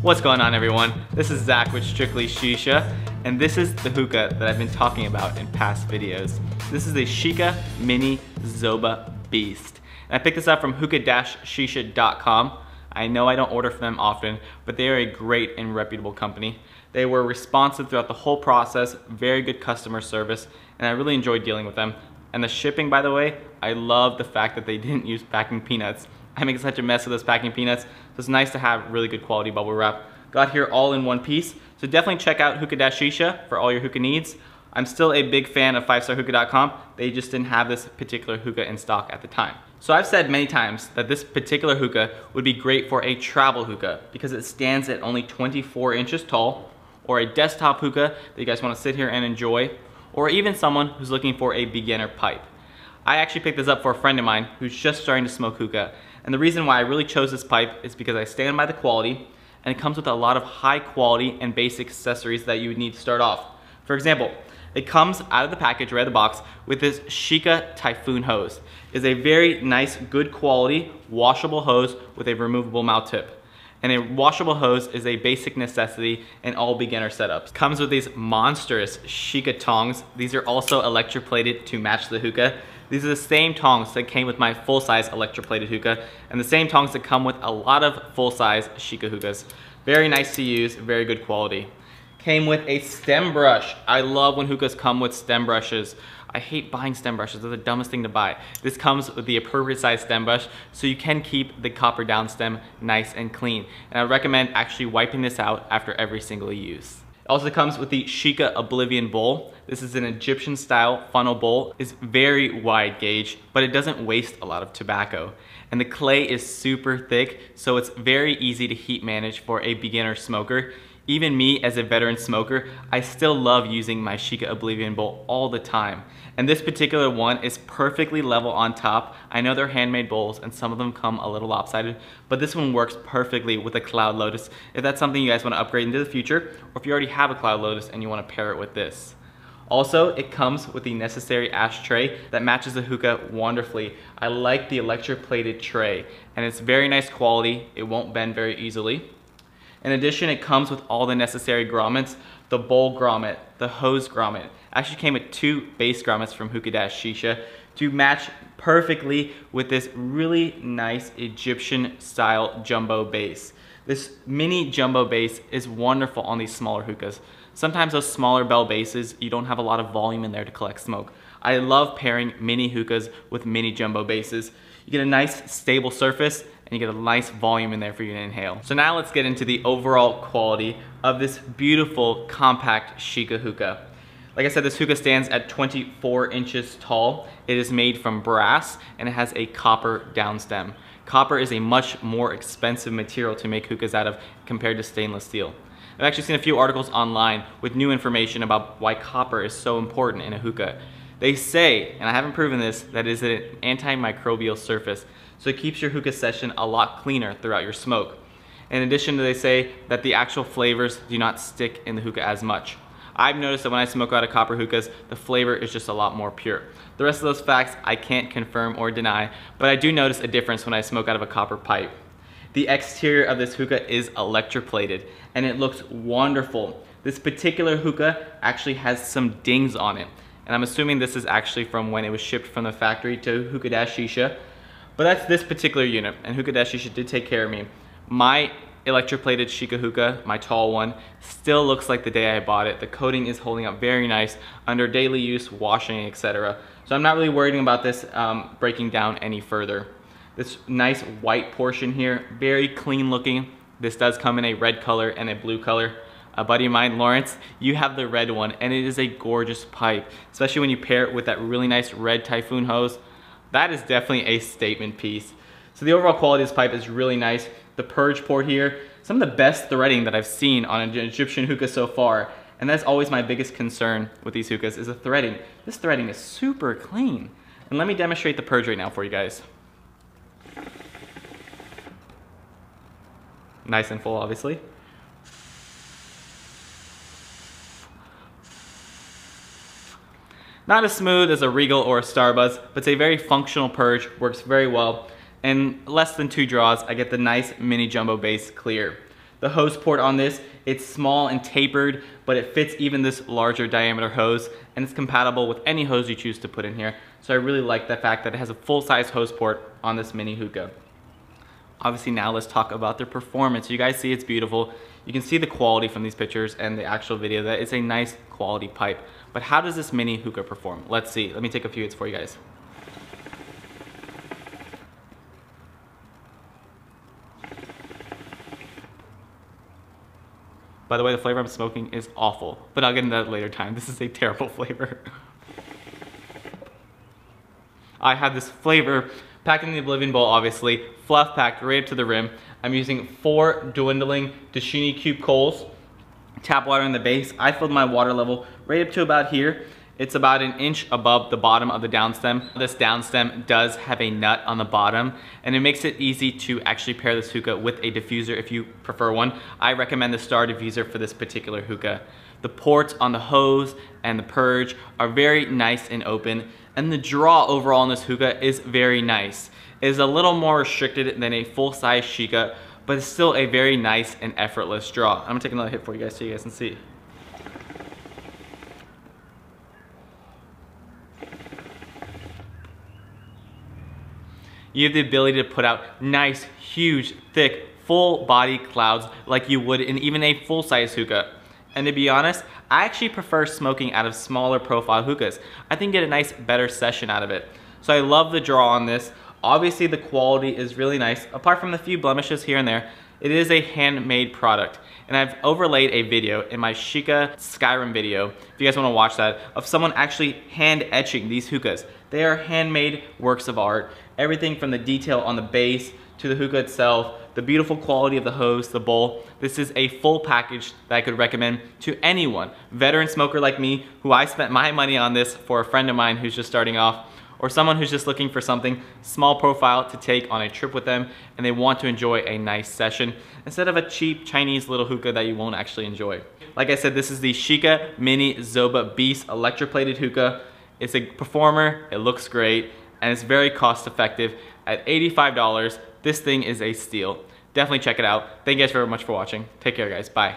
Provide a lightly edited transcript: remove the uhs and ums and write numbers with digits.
What's going on, everyone? This is Zach with Strictly Shisha, and this is the hookah that I've been talking about in past videos. This is a Shika Mini Zoba Beast. And I picked this up from hookah-shisha.com. I know I don't order from them often, but they are a great and reputable company. They were responsive throughout the whole process, very good customer service, and I really enjoyed dealing with them. And the shipping, by the way, I love the fact that they didn't use packing peanuts. I make such a mess with those packing peanuts, so it's nice to have really good quality bubble wrap. Got here all in one piece, so definitely check out hookah-shisha for all your hookah needs. I'm still a big fan of 5starhookah.com. They just didn't have this particular hookah in stock at the time. So I've said many times that this particular hookah would be great for a travel hookah because it stands at only 24 inches tall, or a desktop hookah that you guys want to sit here and enjoy, or even someone who's looking for a beginner pipe. I actually picked this up for a friend of mine who's just starting to smoke hookah. And the reason why I really chose this pipe is because I stand by the quality, and it comes with a lot of high quality and basic accessories that you would need to start off. For example, it comes out of the package right out of the box with this Shika Typhoon hose. It's a very nice, good quality, washable hose with a removable mouth tip. And a washable hose is a basic necessity in all beginner setups. Comes with these monstrous Shika tongs. These are also electroplated to match the hookah. These are the same tongs that came with my full-size electroplated hookah, and the same tongs that come with a lot of full-size Shika hookahs. Very nice to use, very good quality. Came with a stem brush. I love when hookahs come with stem brushes. I hate buying stem brushes, they're the dumbest thing to buy. This comes with the appropriate size stem brush, so you can keep the copper down stem nice and clean. And I recommend actually wiping this out after every single use. It also comes with the Shika Oblivion bowl. This is an Egyptian style funnel bowl. It's very wide gauge, but it doesn't waste a lot of tobacco. And the clay is super thick, so it's very easy to heat manage for a beginner smoker. Even me as a veteran smoker, I still love using my Shika Oblivion bowl all the time. And this particular one is perfectly level on top. I know they're handmade bowls and some of them come a little lopsided, but this one works perfectly with a Cloud Lotus if that's something you guys want to upgrade into the future, or if you already have a Cloud Lotus and you want to pair it with this. Also, it comes with the necessary ashtray that matches the hookah wonderfully. I like the electroplated tray, and it's very nice quality. It won't bend very easily. In addition, it comes with all the necessary grommets, the bowl grommet, the hose grommet. Actually came with 2 base grommets from hookah-shisha to match perfectly with this really nice Egyptian style jumbo base. This mini jumbo base is wonderful on these smaller hookahs. Sometimes those smaller bell bases, you don't have a lot of volume in there to collect smoke. I love pairing mini hookahs with mini jumbo bases. You get a nice stable surface, and you get a nice volume in there for you to inhale. So now let's get into the overall quality of this beautiful compact Shika hookah. Like I said, this hookah stands at 24 inches tall. It is made from brass and it has a copper downstem. Copper is a much more expensive material to make hookahs out of compared to stainless steel. I've actually seen a few articles online with new information about why copper is so important in a hookah. They say, and I haven't proven this, that it is an antimicrobial surface, so it keeps your hookah session a lot cleaner throughout your smoke. In addition, they say that the actual flavors do not stick in the hookah as much. I've noticed that when I smoke out of copper hookahs, the flavor is just a lot more pure. The rest of those facts I can't confirm or deny, but I do notice a difference when I smoke out of a copper pipe. The exterior of this hookah is electroplated, and it looks wonderful. This particular hookah actually has some dings on it, and I'm assuming this is actually from when it was shipped from the factory to hookah-shisha. But that's this particular unit, and hookah-shisha did take care of me. My electroplated Shika hookah, my tall one, still looks like the day I bought it. The coating is holding up very nice under daily use, washing, etc. So I'm not really worried about this breaking down any further. This nice white portion here, very clean looking. This does come in a red color and a blue color. A buddy of mine, Lawrence, you have the red one, and it is a gorgeous pipe, especially when you pair it with that really nice red Typhoon hose. That is definitely a statement piece. So the overall quality of this pipe is really nice. The Purge port here, some of the best threading that I've seen on an Egyptian hookah so far, and that's always my biggest concern with these hookahs is the threading. This threading is super clean. And let me demonstrate the Purge right now for you guys. Nice and full, obviously. Not as smooth as a Regal or a Starbuzz, but it's a very functional Purge, works very well. In less than 2 draws, I get the nice mini jumbo base clear. The hose port on this, it's small and tapered, but it fits even this larger diameter hose, and it's compatible with any hose you choose to put in here. So I really like the fact that it has a full-size hose port on this mini hookah. Obviously now let's talk about their performance. You guys see it's beautiful. You can see the quality from these pictures and the actual video that it's a nice quality pipe. But how does this mini hookah perform? Let's see. Let me take a few hits for you guys. By the way, the flavor I'm smoking is awful, but I'll get into that later time. This is a terrible flavor. I have this flavor packed in the Oblivion bowl, obviously, fluff packed right up to the rim. I'm using 4 dwindling Dashini cube coals, tap water in the base. I filled my water level right up to about here. It's about an inch above the bottom of the downstem. This downstem does have a nut on the bottom, and it makes it easy to actually pair this hookah with a diffuser if you prefer one. I recommend the Star diffuser for this particular hookah. The ports on the hose and the Purge are very nice and open, and the draw overall in this hookah is very nice. It is a little more restricted than a full-size Shika, but it's still a very nice and effortless draw. I'm gonna take another hit for you guys so you guys can see. You have the ability to put out nice, huge, thick, full body clouds like you would in even a full-size hookah. And to be honest, I actually prefer smoking out of smaller profile hookahs. I think you get a nice, better session out of it. So I love the draw on this. Obviously the quality is really nice. Apart from the few blemishes here and there, it is a handmade product. And I've overlaid a video in my Shika Skyrim video, if you guys wanna watch that, of someone actually hand etching these hookahs. They are handmade works of art. Everything from the detail on the base to the hookah itself, the beautiful quality of the hose, the bowl. This is a full package that I could recommend to anyone. Veteran smoker like me, who I spent my money on this for a friend of mine who's just starting off, or someone who's just looking for something small profile to take on a trip with them and they want to enjoy a nice session instead of a cheap Chinese little hookah that you won't actually enjoy. Like I said, this is the Shika Mini Zoba Beast electroplated hookah. It's a performer, it looks great, and it's very cost effective. At $85, this thing is a steal. Definitely check it out. Thank you guys very much for watching. Take care guys, bye.